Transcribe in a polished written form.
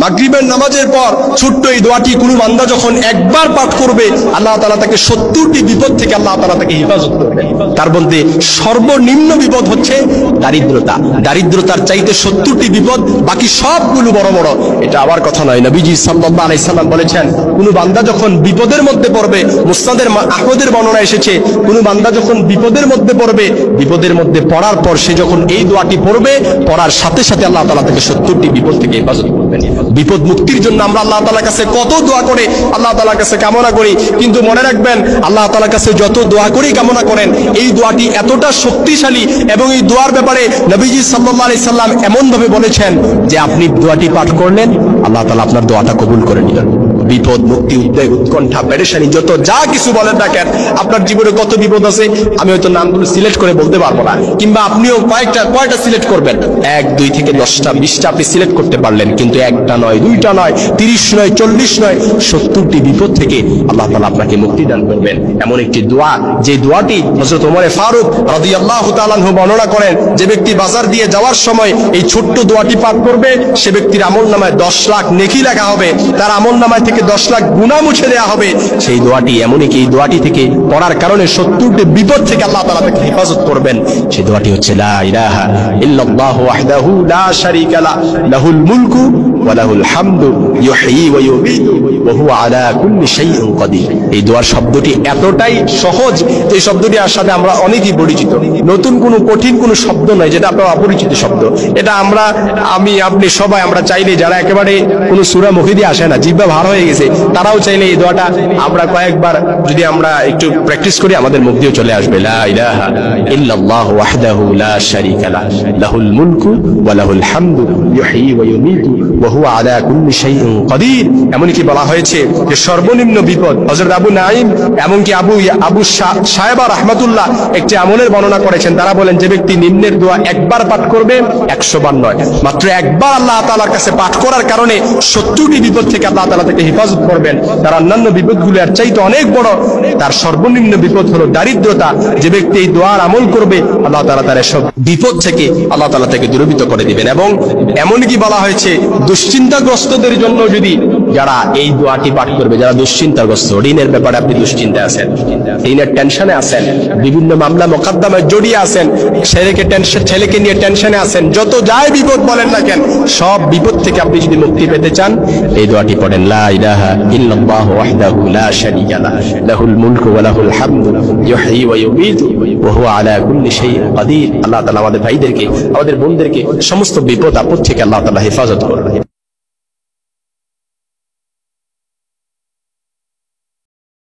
মাগরিবের নামাজের পর ছোট্ট এই দোয়াটি কোনো বান্দা যখন একবার পাঠ করবে, আল্লাহ তাআলা তাকে 70টি বিপদ থেকে আল্লাহ তাআলা তাকে হেফাজত করবেন। তার মধ্যে সর্বনিম্ন বিপদ হচ্ছে দারিদ্রতা। দারিদ্রতার চাইতে 70টি বিপদ, বাকি সবগুলো বড় বড়। এটা আবার কথা নয়, নবীজি সাল্লাল্লাহু আলাইহি সাল্লাম বলেছেন, কোন বান্দা যখন বিপদের মধ্যে পড়বে, মুসনাদের আহমদের বর্ণনা এসেছে, কোন বান্দা যখন বিপদের মধ্যে পড়বে, বিপদের মধ্যে পড়ার পর সে যখন এই দোয়াটি পড়বে, পড়ার সাথে সাথে আল্লাহ তাআলা তাকে 70টি বিপদ থেকে হেফাজত করবেন। বিপদ মুক্তির জন্য আমরা আল্লাহ তাআলার কাছে কত দোয়া করে, আল্লাহ তাআলার কাছে কামনা করি, কিন্তু মনে রাখবেন আল্লাহ তাআলার কাছে যত দোয়া করি কামনা করেন, এই দোয়াটি এতটা শক্তিশালী এবং এই দোয়ার ব্যাপারে নবীজি সাল্লাল্লাহু আলাইহি সাল্লাম এমন ভাবে বলেছেন যে আপনি দোয়াটি পাঠ করলেন, আল্লাহ তাআলা আপনার দোয়াটা কবুল করে নিলেন। বিপদ মুক্তি, উদ্বেগ, উৎকণ্ঠা, পেরেশানি, যত যা কিছু বলেন না কেন, আপনার জীবনে কত বিপদ আছে আমি হয়তো নামগুলো সিলেক্ট করে বলতে পারবো না, কিংবা আপনিও কয়টা সিলেক্ট করবেন, 1, 2 থেকে 10টা 20টা আপনি সিলেক্ট করতে পারলেন, কিন্তু একটা নয়, 2টা নয়, 30 নয়, 40 নয়, 70টি বিপদ থেকে আল্লাহ তাআলা আপনাকে মুক্তি দান করবেন। এমন একটি দোয়া, যে দোয়াটি হযরত ওমর ফারুক রাদিয়াল্লাহু তাআলা আনহু বর্ণনা করেন, যে ব্যক্তি বাজার দিয়ে যাওয়ার সময় এই ছোট্ট দোয়াটি পাঠ করবে, সে ব্যক্তির আমলনামায় 10 লাখ নেকি লেখা হবে, তার আমলনামায় থেকে 10 লাখ গুনাহ মুছে দেওয়া হবে। সেই দোয়াটি এমনই কি, এই দোয়াটি থেকে পড়ার কারণে 70টি বিপদ থেকে আল্লাহ তাআলা তাকে হেফাজত করবেন। সেই দোয়াটি হচ্ছে লা ইলাহা ইল্লাল্লাহু ওয়াহদাহু লা শারীকা লাহু লাহুল মুলকু ওয়া লাহুল হামদু ইউহয়ী ওয়া ইউমীতু ওয়া হুয়া আলা কুল্লি শাইইন কাদির। এই দোয়ার শব্দটি এতটাই সহজ, যে শব্দটি আর সাথে আমরা অনেকেই পরিচিত, নতুন কোনো কঠিন কোনো শব্দ নয়, যেটা আপনার অপরিচিত শব্দ। এটা আমি আপনি সবাই আমরা চাইলে, যারা একেবারে কোনো সূরা মুখে দিয়ে আসে না, জিহ্বা ভার হয়ে গেছে, তারাও চাইলে এই দোয়াটা আমরা কয়েকবার যদি আমরা একটু প্র্যাকটিস করি, আমাদের মুখ দিয়ে চলে আসবে, লা ইলাহা ইল্লাল্লাহু ওয়াহদাহু লা শারীকা লাহু লাহুল মুলকু ওয়া লাহুল হামদু ইউহয়ী ওয়া ইউমীতু ওয়া হুয়া আলা কুল্লি শাইইন কাদির। এমনকি বলা হয়েছে যে সর্বনিম্ন বিপদ, হযরত আবু নাঈম এমনকি আবু সাহেবা রাহমাতুল্লাহ একটি আমলের বর্ণনা করেছেন। তারা বলেন, যে ব্যক্তি নিম্নের দোয়া একবার পাঠ করবে, 100 বার নয়, মাত্র একবার আল্লাহ তাআলার কাছে পাঠ করার কারণে 70টি বিপদ থেকে আল্লাহ তাআলা তাকে হেফাজত করবেন। তার অন্যান্য বিপদগুলো এর চাইতে অনেক বড়। তার সর্বনিম্ন বিপদ হলো দারিদ্রতা। যে ব্যক্তি এই দোয়ার আমল করবে, আল্লাহ তাআলা তার সব বিপদ থেকে আল্লাহ তাআলা তাকে দূরীভূত করে দিবেন। এবং এমনকি বলা হয়েছে, দুশ্চিন্তাগ্রস্তদের জন্য যদি যারা এই দোয়াটি পাঠ করবে, যারা দুশ্চিন্তাগ্রস্ত, ঋণের ব্যাপারে আপনি দুশ্চিন্তায় আছেন, ঋণের টেনশনে আছেন, বিভিন্ন মামলা মোকদ্দমায় জড়িয়ে আছেন, ছেলেকে নিয়ে টেনশনে আছেন, যত যাই বিপদ বলেন না কেন, সব বিপদ থেকে আপনি যদি মুক্তি পেতে চান, এই দোয়াটি পড়েন, লা ইলাহা ইল্লাল্লাহু ওয়াহদাহু লা শারীকা লাহু লাহুল মুলকু ওয়া লাহুল হামদু ইউহয়ী ওয়া ইউমীতু ওয়া হুয়া আলা কুল্লি শাইইন কাদির। আল্লাহ তাআলা আমাদের ভাইদেরকে, আমাদের বোনদেরকে সমস্ত বিপদ আপদ থেকে আল্লাহ তাআলা হেফাজত করবেন।